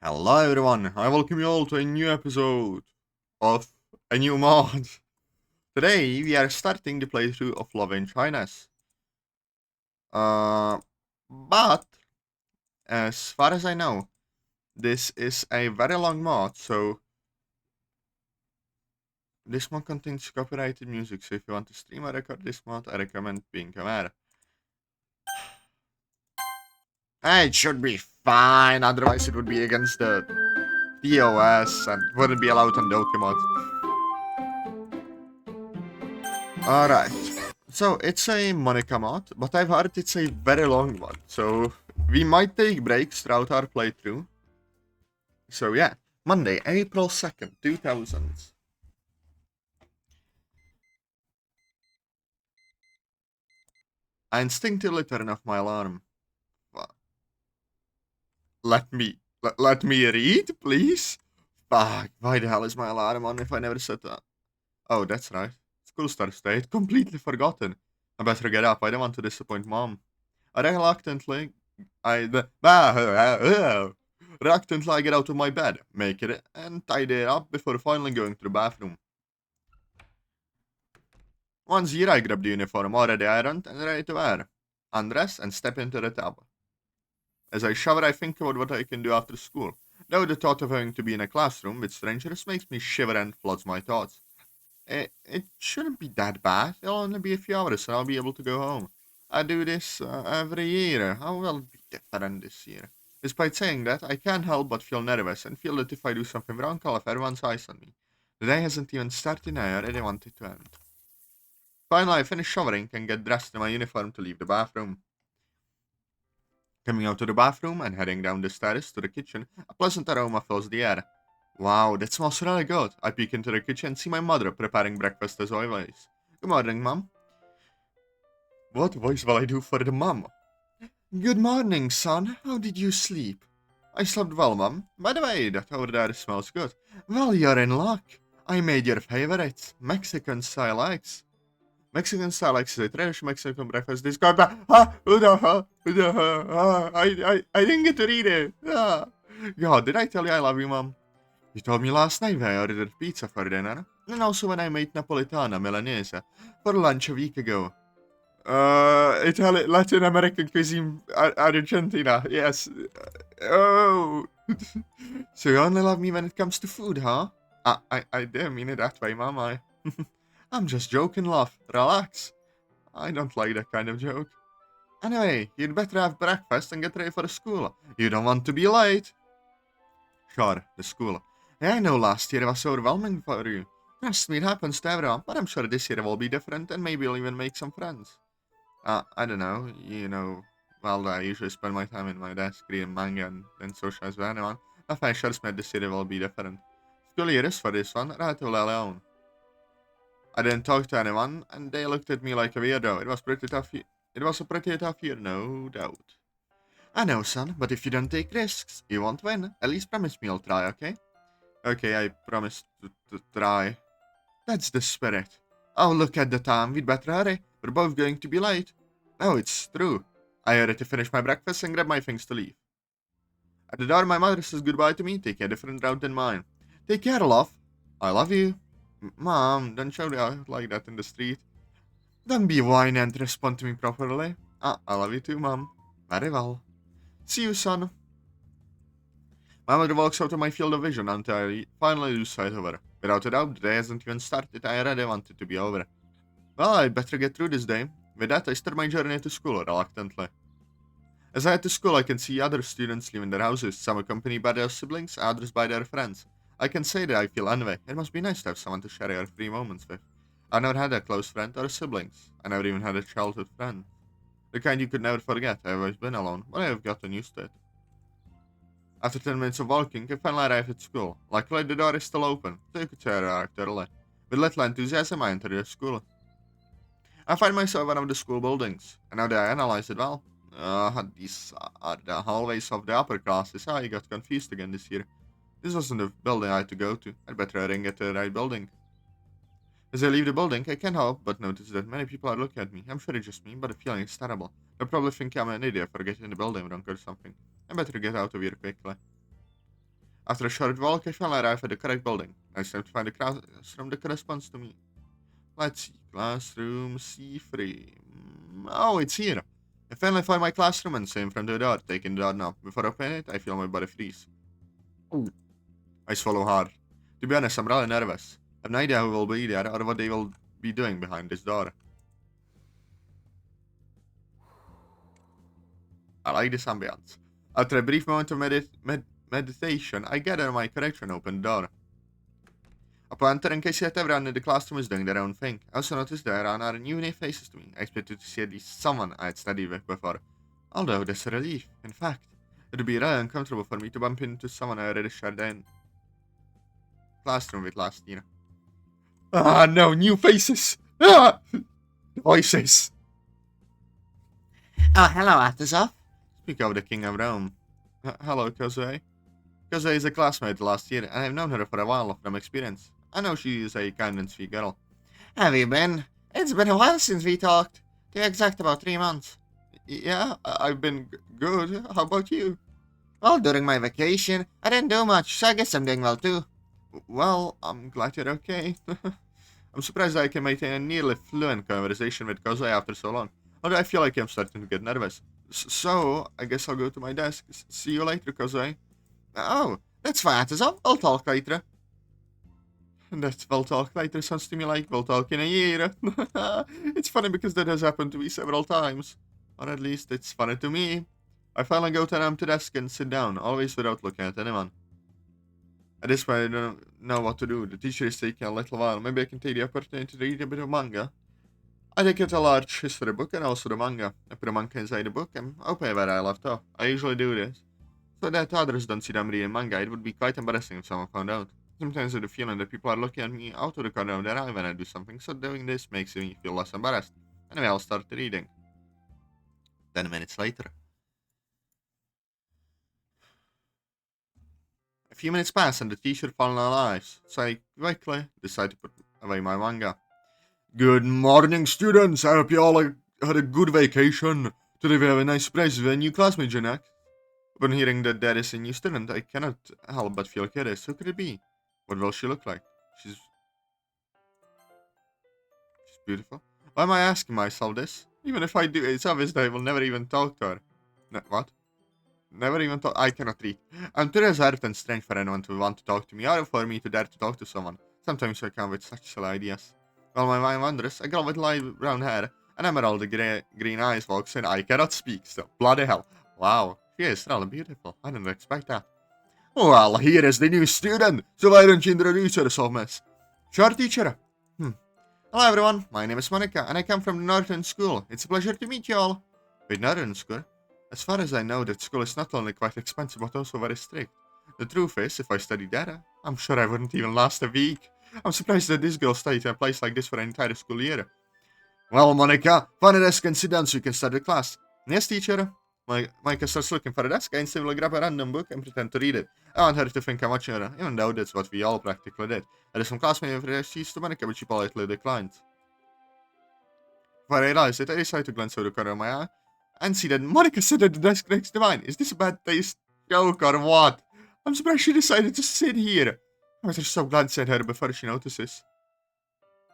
Hello everyone, I welcome you all to a new episode of a new mod. Today we are starting the playthrough of Love Shyness. Uh, but as far as I know, this is a very long mod, so this mod contains copyrighted music, so if you want to stream or record this mod, I recommend being aware. It should be fine, otherwise it would be against the TOS and wouldn't be allowed on Dokimod. Alright. So it's a Monica mod, but I've heard it's a very long one. So we might take breaks throughout our playthrough. So yeah, Monday, April 2nd, 2000. I instinctively turn off my alarm. Let me read, please. Fuck, why the hell is my alarm on if I never set that? Oh, that's right. School starts today. I'd completely forgotten. I better get up. I don't want to disappoint mom. I reluctantly, I the reluctantly I get out of my bed, make it, and tidy it up before finally going to the bathroom. Once here, I grab the uniform already ironed and ready to wear, undress, and step into the tub. As I shower, I think about what I can do after school. Though the thought of having to be in a classroom with strangers makes me shiver and floods my thoughts. It shouldn't be that bad. It'll only be a few hours and I'll be able to go home. I do this every year. How will it be different this year? Despite saying that, I can't help but feel nervous and feel that if I do something wrong, I'll have everyone's eyes on me. The day hasn't even started and I already want it to end. Finally, I finish showering and get dressed in my uniform to leave the bathroom. Coming out of the bathroom and heading down the stairs to the kitchen, a pleasant aroma fills the air. Wow, that smells really good. I peek into the kitchen and see my mother preparing breakfast as always. Good morning, Mum. What voice will I do for the mum? Good morning, son. How did you sleep? I slept well, Mum. By the way, that over there smells good. Well, you're in luck. I made your favorite, Mexican style eggs. Mexican style eggs is a traditional Mexican breakfast dish. I didn't get to read it. God, did I tell you I love you, Mum? You told me last night when I ordered pizza for dinner, and also when I made Napolitana Milanese for lunch a week ago. Italian, Latin American cuisine, Argentina, yes. Oh. So you only love me when it comes to food, huh? I didn't mean it that way, Mom. I'm just joking, love. Relax. I don't like that kind of joke. Anyway, you'd better have breakfast and get ready for school. You don't want to be late. Sure, the school. Yeah, I know last year was overwhelming for you. Trust me, it happens to everyone, but I'm sure this year will be different and maybe you'll even make some friends. I don't know, well, I usually spend my time in my desk reading manga and then socialize with anyone. Nothing sure made this year will be different. School year is for this one, relatively alone. I didn't talk to anyone, and they looked at me like a weirdo. It was a pretty tough year, no doubt. I know, son, but if you don't take risks, you won't win. At least promise me you'll try, okay? Okay, I promise to try. That's the spirit. Oh, look at the time. We'd better hurry. We're both going to be late. Oh, it's true. I hurry to finish my breakfast and grab my things to leave. At the door, my mother says goodbye to me, taking a different route than mine. Take care, love. I love you. Mom, don't shout out like that in the street. Don't be whiny and respond to me properly. I love you too, Mom. Very well. See you, son. My mother walks out of my field of vision until I finally lose sight of her. Without a doubt, the day hasn't even started. I already want it to be over. Well, I'd better get through this day. With that, I start my journey to school reluctantly. As I head to school, I can see other students leaving their houses, some accompanied by their siblings, others by their friends. I can say that I feel envy. It must be nice to have someone to share your free moments with. I never had a close friend or siblings. I never even had a childhood friend. The kind you could never forget. I've always been alone, but I have gotten used to it. After 10 minutes of walking, I finally arrive at school. Luckily, the door is still open, so you could say I arrived early. With little enthusiasm, I enter the school. I find myself in one of the school buildings, and now that I analyze it well, these are the hallways of the upper classes. I got confused again this year. This wasn't the building I had to go to. I'd better ring at the right building. As I leave the building, I can't help but notice that many people are looking at me. I'm sure it's just me, but the feeling is terrible. They'll probably think I'm an idiot for getting in the building wrong or something. I better get out of here quickly. After a short walk, I finally arrive at the correct building. Now it's time to find the classroom that corresponds to me. Let's see. Classroom C3. Oh, it's here. I finally find my classroom and say in front of the door, taking the door now. Before opening it, I feel my body freeze. Ooh. I swallow hard. To be honest, I'm really nervous. I have no idea who will be there or what they will be doing behind this door. I like this ambience. After a brief moment of meditation, I gather my courage and open the door. Upon entering, I see that everyone in the classroom is doing their own thing. I also noticed there are new faces to me. I expected to see at least someone I had studied with before. Although that's a relief. In fact, it would be really uncomfortable for me to bump into someone I already shared in classroom with last year. Ah, no, new faces! Ah! Voices! Oh, hello, Atazoth. Speak of the King of Rome. Hello, Kozue. Kozue is a classmate last year, and I've known her for a while from experience. I know she is a kind and sweet girl. Have you been? It's been a while since we talked. To be exact, about 3 months. Yeah, I've been good. How about you? Well, during my vacation, I didn't do much, so I guess I'm doing well too. Well, I'm glad you're okay. I'm surprised I can maintain a nearly fluent conversation with Kozue after so long. Although I feel like I'm starting to get nervous. So, I guess I'll go to my desk. See you later, Kozue. Oh, that's fine, Atazoth. I'll talk later. That we'll talk later sounds to me like we'll talk in a year. It's funny because that has happened to me several times. Or at least it's funny to me. I finally go to an empty desk and sit down, always without looking at anyone. At this point, I don't know what to do. The teacher is taking a little while. Maybe I can take the opportunity to read a bit of manga. I take out a large history book and also the manga. I put the manga inside the book and open where I left off. I usually do this, so that others don't see them reading manga. It would be quite embarrassing if someone found out. Sometimes I have the feeling that people are looking at me out of the corner of their eye when I do something, so doing this makes me feel less embarrassed. Anyway, I'll start reading. 10 minutes later. A few minutes pass and the teacher finally arrives, so I quickly decide to put away my manga. Good morning, students! I hope you all had a good vacation. Today we have a nice surprise with a new classmate, Janak. Upon hearing that there is a new student, I cannot help but feel curious. Who could it be? What will she look like? She's beautiful. Why am I asking myself this? Even if I do, it's obvious that I will never even talk to her. What? Never even talk? I cannot read. I'm too reserved and strange for anyone to want to talk to me, or for me to dare to talk to someone. Sometimes I come with such silly ideas. While my mind wanders, a girl with light brown hair and emerald green eyes walks in. I cannot speak still. Bloody hell. Wow, she is really beautiful. I didn't expect that. Well, here is the new student, so why don't you introduce yourself, miss? Sure, teacher. Hello, everyone. My name is Monica, and I come from the Northern School. It's a pleasure to meet you all. Wait, Northern School? As far as I know, that school is not only quite expensive, but also very strict. The truth is, if I studied there, I'm sure I wouldn't even last a week. I'm surprised that this girl stayed in a place like this for an entire school year. Well, Monica, find a desk and sit down so you can start the class. Yes, teacher. Monica starts looking for a desk. I instantly grab a random book and pretend to read it. I want her to think I'm watching her, even though that's what we all practically did. There is some classmate introduced to Monica, but she politely declined. Before I realized it, I decided to glance over the corner of my eye and see that Monica sat at the desk next to mine. Is this a bad taste joke or what? I'm surprised she decided to sit here. I was so glance at her before she notices.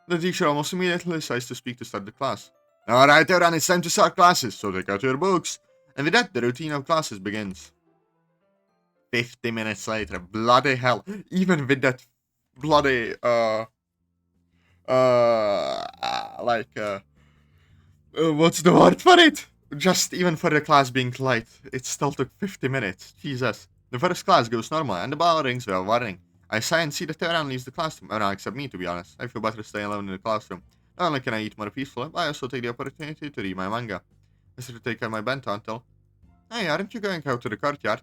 The teacher almost immediately decides to speak to start the class. Alright, everyone, it's time to start classes, so take out your books. And with that, the routine of classes begins. 50 minutes later, bloody hell. Even with that bloody, what's the word for it? Just even for the class being late, it still took 50 minutes. Jesus. The first class goes normal, and the bell rings without warning. I sigh and see that everyone leaves the classroom. Everyone except me, to be honest. I feel better staying alone in the classroom. Not only can I eat more peacefully, but I also take the opportunity to read my manga. I start to take out my bento until... Hey, aren't you going out to the courtyard?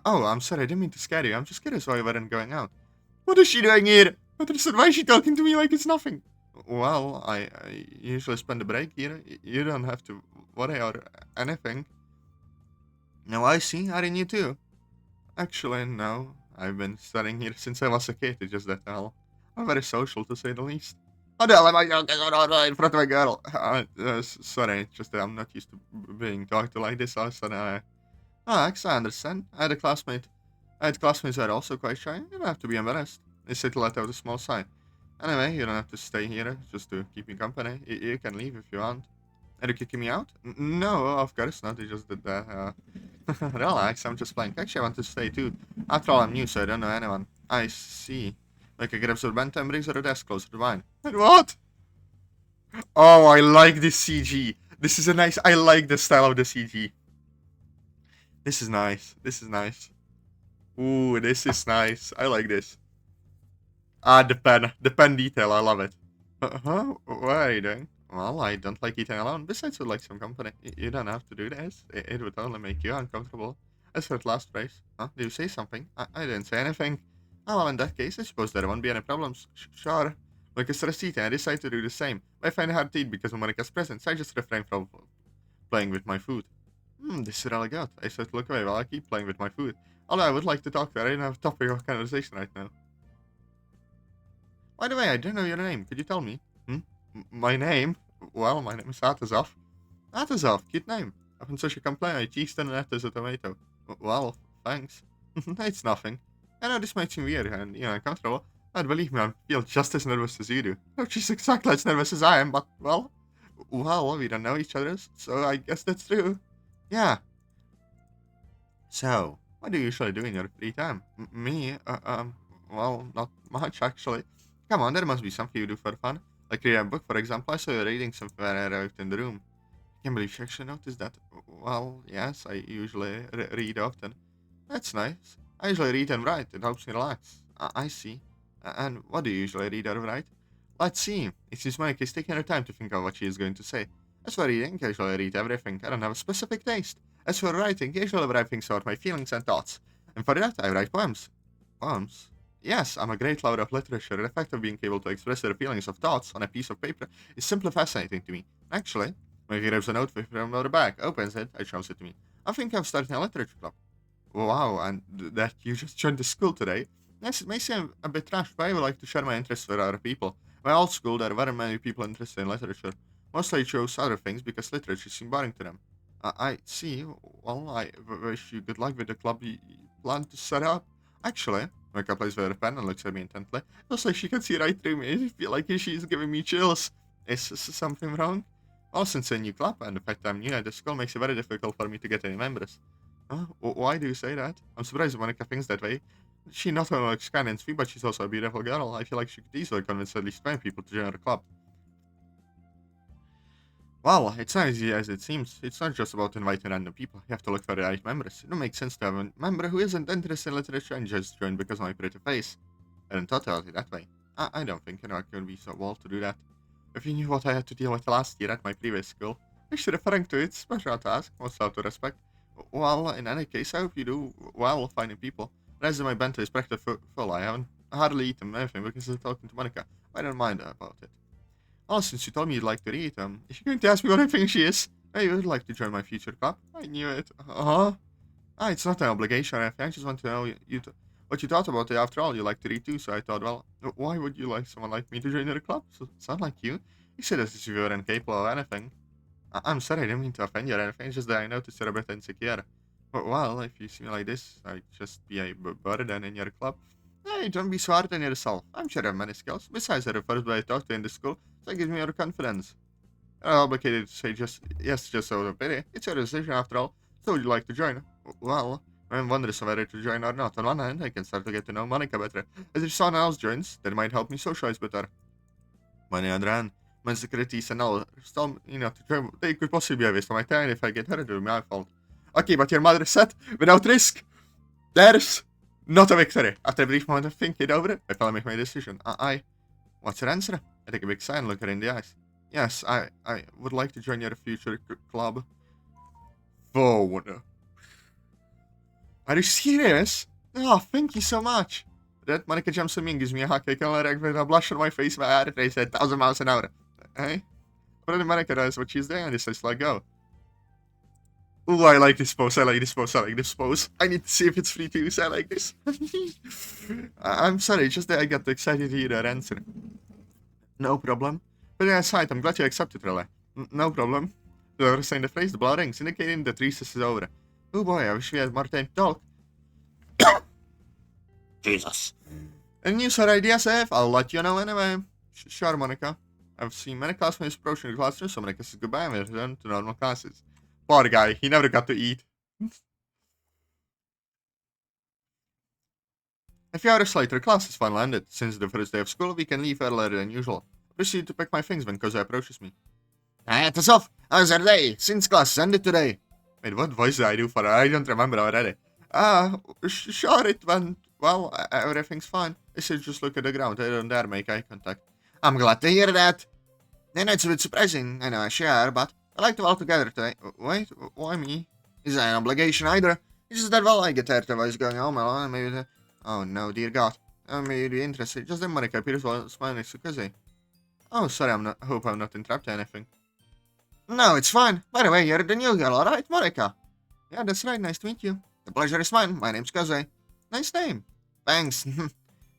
Oh, I'm sorry, I didn't mean to scare you. I'm just curious why you weren't going out. What is she doing here? Why is she talking to me like it's nothing? Well, I usually spend the break here. You don't have to worry or anything. No, I see. Are you too? Actually, no. I've been studying here since I was a kid. It's just that hell. I'm very social, to say the least. How the hell am I in front of a girl? Sorry, it's just that I'm not used to being talked to like this. I understand. I had a classmate I had classmates who are also quite shy. You don't have to be embarrassed. They say to let out a small sigh. Anyway, you don't have to stay here just to keep me company. You can leave if you want. Are you kicking me out? No, of course not. You just did that. Relax, I'm just playing. Actually, I want to stay too. After all, I'm new, so I don't know anyone. I see. Like a grabs her bent and brings her a desk closer to mine. And what? Oh, I like this CG. This is a nice... I like the style of the CG. This is nice. This is nice. Ooh, this is nice. I like this. Ah, the pen. The pen detail. I love it. Huh? What are you doing? Well, I don't like eating alone. Besides, I would like some company. You don't have to do this. It would only make you uncomfortable. As for the last phrase. Huh? Do you say something? I didn't say anything. Oh, well, in that case, I suppose there won't be any problems. Sure. Like a Sarasita, I decided to do the same. I find it hard to eat because of Monica's presence. I just refrain from playing with my food. This is really good. I said to look away while I keep playing with my food. Although I would like to talk to her. I don't have a topic of conversation right now. By the way, I don't know your name. Could you tell me? My name? Well, my name is Atazoth. Atazoth, cute name. Often such a complaint, I cheesed and left as a tomato. Well, thanks. It's nothing. I know this might seem weird and, uncomfortable, but believe me, I feel just as nervous as you do. Oh, she's exactly as nervous as I am, but, well, we don't know each other, so I guess that's true. Yeah. So, what do you usually do in your free time? Me? Well, not much, actually. Come on, there must be something you do for fun. Like read a book, for example. I saw you reading something when I arrived in the room. I can't believe you actually noticed that. Well, yes, I usually read often. That's nice. I usually read and write. It helps me relax. I see. And what do you usually read or write? Let's see. It seems Monica is taking her time to think of what she is going to say. As for reading, I usually read everything. I don't have a specific taste. As for writing, I usually write things about my feelings and thoughts. And for that, I write poems. Poems? Yes, I'm a great lover of literature. The fact of being able to express their feelings of thoughts on a piece of paper is simply fascinating to me. Actually, when he grabs a note from the back, opens it, and shows it to me. I think I'm starting a literature club. Wow, and that you just joined the school today? Yes, it may seem a bit trash, but I would like to share my interests with other people. My old school, there are very many people interested in literature. Mostly chose other things because literature seemed boring to them. I see. Well, I wish you good luck with the club you plan to set up. Actually, Micah plays with her pen and looks at me intently. Looks like she can see right through me. I feel like she's giving me chills. Is something wrong? Well, since a new club and the fact I'm new at the school makes it very difficult for me to get any members. Why do you say that? I'm surprised Monica thinks that way. She not only looks kind and sweet, but she's also a beautiful girl. I feel like she could easily convince at least 20 people to join her club. Well, it's not easy as it seems. It's not just about inviting random people. You have to look for the right members. It don't make sense to have a member who isn't interested in literature and just join because of my pretty face. I hadn't thought about it that way. I don't think I could be so bold to do that. If you knew what I had to deal with last year at my previous school, actually referring to it, special task, most out of respect. Well, in any case, I hope you do well finding people. The rest of my bento is practically full. I haven't hardly eaten anything because I'm talking to Monica. I don't mind about it. Oh, since you told me you'd like to read, if you're going to ask me what I think she is, I would like to join my future club. I knew it. Uh-huh. It's not an obligation or anything. I just want to know what you thought about it. After all, you like to read too, so I thought, well, why would you like someone like me to join your club? So it's not like you. You said as if you were incapable of anything. I'm sorry, I didn't mean to offend you or anything. It's just that I noticed you're a bit insecure. But, well, if you see me like this, I'd just be a burden in your club. Hey, don't be so hard on yourself. I'm sure I have many skills. Besides, you're the first boy I talked to in the school, so it gives me your confidence. I'm obligated to say yes, just out of pity. It's your decision after all. So would you like to join? Well, I'm wondrous whether to join or not. On one hand, I can start to get to know Monica better. As if someone else joins, that might help me socialize better. On the other hand, my securities and all still, to join. They could possibly be a waste of my time if I get hurt. It would be my fault. Okay, but your mother said, without risk, there's not a victory. After a brief moment of thinking over it, I finally make my decision. What's your answer? I take a big sigh and look her in the eyes. Yes, I would like to join your future club. Phone. Are you serious? Oh, thank you so much. That Monica jumps on me and gives me a hug. I can react with a blush on my face. My heart races at 1,000 miles an hour. Hey? But then Monica does what she's doing and decides to let go. Ooh, I like this pose. I like this pose. I like this pose. I need to see if it's free to use. I like this. I'm sorry, just that I got excited to hear that answer. No problem. But aside, I'm glad you accepted, really. No problem. Whoever saying the phrase, the bell rings, indicating that recess is over. Oh boy, I wish we had more time to talk. Jesus. Any news or ideas, F? I'll let you know anyway. Sure, Monica. I've seen many classmates approaching the classroom, so Monica says goodbye and we return to normal classes. Poor guy, he never got to eat. A few hours later, class is finally ended. Since the first day of school, we can leave earlier than usual. I proceed to pack my things when Koza approaches me. Atazoth, how's your day? Since class ended today. Wait, what voice did I do for her? I don't remember already. Sure, it went well. Everything's fine. I should just look at the ground. I don't dare make eye contact. I'm glad to hear that. I know it's a bit surprising, I know, sure, but I like to all together today. Wait, why me? Is that an obligation either? It's just that, well, I get tired of always going home alone, maybe oh no, dear God. I may be interested. Just then Monica appears while smiling next to Kaze. Oh, sorry, hope I'm not interrupting anything. No, it's fine. By the way, you're the new girl, alright, Monica? Yeah, that's right. Nice to meet you. The pleasure is mine. My name's Kaze. Nice name. Thanks.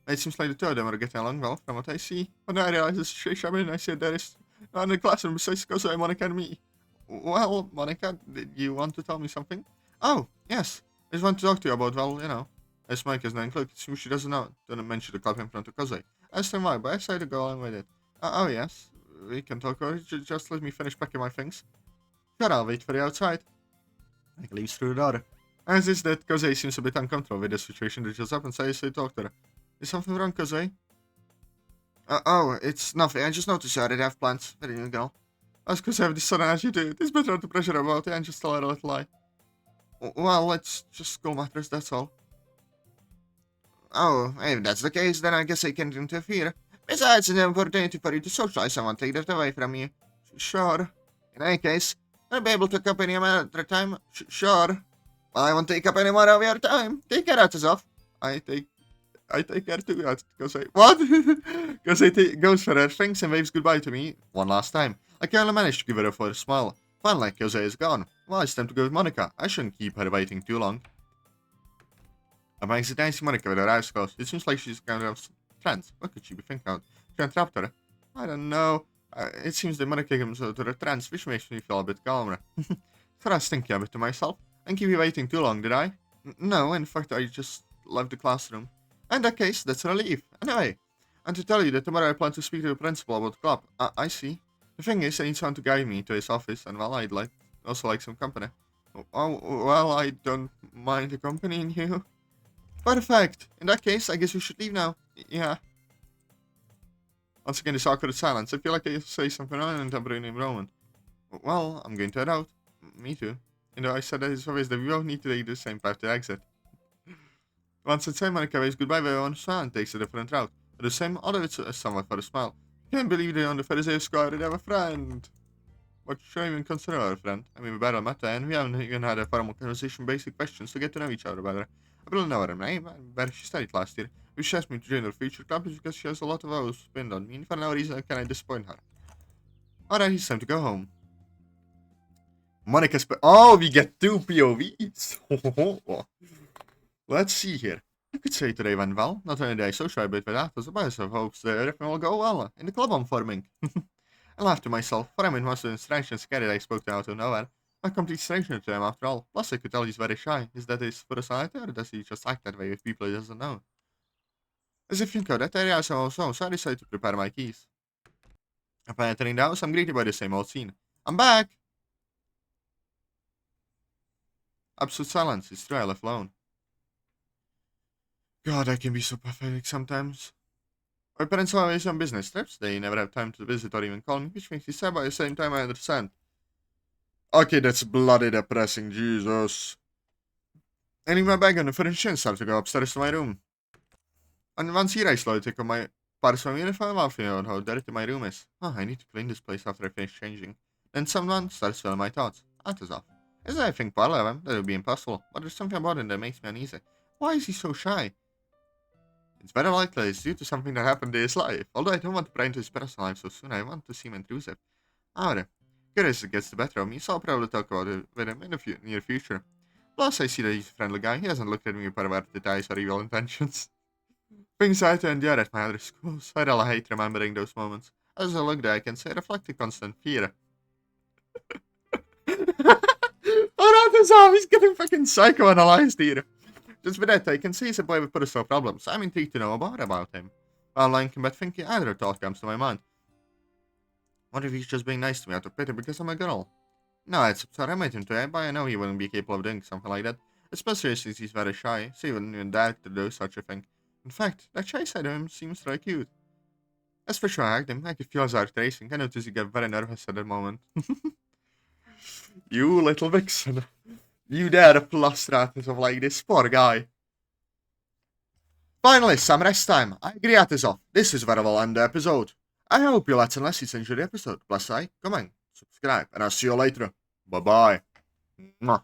It seems like the two of them are getting along well, from what I see. When I realize the situation I'm in, I said there is no one in the classroom besides Kozo, Monica, and me. Well, Monica, did you want to tell me something? Oh, yes. I just want to talk to you about, well, you know. As Mike is not included, it seems she doesn't know. Didn't mention the club in front of Kozo. I asked him why, but I decided to go along with it. Oh, yes. We can talk about it. Just let me finish packing my things. Sure, I'll wait for you outside. Mike leaves through the door. As is that, Kozo seems a bit uncomfortable with the situation that just happened, so I say talk to her. Is something wrong, Kozo? Oh, it's nothing. I just noticed you already have plans. Very new girl. That's because I have this sudden attitude. It's better not to pressure her about it and just tell her a little lie. Well, it's just school matters, that's all. Oh, if that's the case, then I guess I can't interfere. Besides, it's an opportunity for you to socialize. I won't take that away from you. Sure. In any case, I'll be able to accompany you another time. Sure. Well, I won't take up any more of your time. Take care, Atazoth. I take care too, because what? Because goes for her things and waves goodbye to me one last time. I can only manage to give her a first smile. Finally, Jose is gone. Well, it's time to go with Monica. I shouldn't keep her waiting too long. I'm exiting Monica with her eyes closed. It seems like she's kind of trance. What could she be thinking of? Should I interrupt her? I don't know. It seems that Monica comes to her trance, which makes me feel a bit calmer. So I was thinking a bit to myself. I didn't keep you waiting too long, did I? No, in fact, I just left the classroom. In that case, that's a relief. Anyway, and to tell you that tomorrow I plan to speak to the principal about the club. I see. The thing is, I need someone to guide me to his office, and well, I'd also like some company. Oh, well, I don't mind accompanying you. Perfect. In that case, I guess we should leave now. Yeah. Once again, this awkward silence. I feel like I say something wrong and I'm bringing moment. Well, I'm going to head out. Me too. You know, I said that it's obvious that we both need to take the same path to exit. Once inside, Monica waves goodbye by one smile and takes a different route. But the same, although it's somewhat for a smile. Can't believe that on the first day of school I already have a friend. What should I even consider our friend? I mean, we barely met and we haven't even had a formal conversation, basic questions to get to know each other better. I barely know her name, but she studied last year. If she asked me to join her future club, it's because she has a lot of hours spent on me, and for no reason can I disappoint her. Alright, it's time to go home. Monica's oh, we get 2 POVs. Let's see here. You could say today went well. Not only did I socialize a bit with Atazoth, but I have hopes that everything will go well in the club I'm forming. I laughed to myself, for I mean most of the strange and scary I spoke to out of nowhere. I'm a complete stranger to him after all. Plus I could tell he's very shy. Is that his personality, or does he just act that way with people he doesn't know? As if you know that area is also, so I decided to prepare my keys. Upon entering the house, I'm greeted by the same old scene. I'm back! Absolute silence. It's true, I left alone. God, I can be so pathetic sometimes. My parents are always on business trips. They never have time to visit or even call me, which makes me sad, but at the same time I understand. Okay, that's bloody depressing, Jesus. I leave my bag on the furniture and start to go upstairs to my room. And once here I slowly take off my parcel uniform, laughing about how dirty my room is. Oh, I need to clean this place after I finish changing. Then someone starts filling my thoughts. Atazoth. As I think partly of him, that would be impossible, but there's something about him that makes me uneasy. Why is he so shy? It's very likely it's due to something that happened in his life. Although I don't want to pry into his personal life so soon, I want to seem intrusive. However, curiosity gets the better of me, so I'll probably talk about it with him in the near future. Plus, I see that he's a friendly guy. He hasn't looked at me with perverted eyes or evil intentions. Things I had to endure at my other schools. I really hate remembering those moments. As I look there, I can say reflecting constant fear. Oh, Atazoth, he's getting fucking psychoanalyzed here. Just Vedetta, I can see he's a boy with personal problems. I'm intrigued to know more about him. While I can but thinking either thought comes to my mind. What if he's just being nice to me out of pity because I'm a girl? No, it's absurd. I met him today, but I know he wouldn't be capable of doing something like that. Especially since he's very shy, so he wouldn't even dare to do such a thing. In fact, that shy side of him seems very cute. As for sure I hugged him, I could feel his heart racing. I noticed he got very nervous at that moment. You little vixen. You dare to plaster at us of like this poor guy. Finally, some rest time. I agree, Atazoth. This is where we'll end the episode. I hope you lads and lassies enjoyed the episode. Plus, comment, subscribe, and I'll see you later. Bye-bye. Mwah.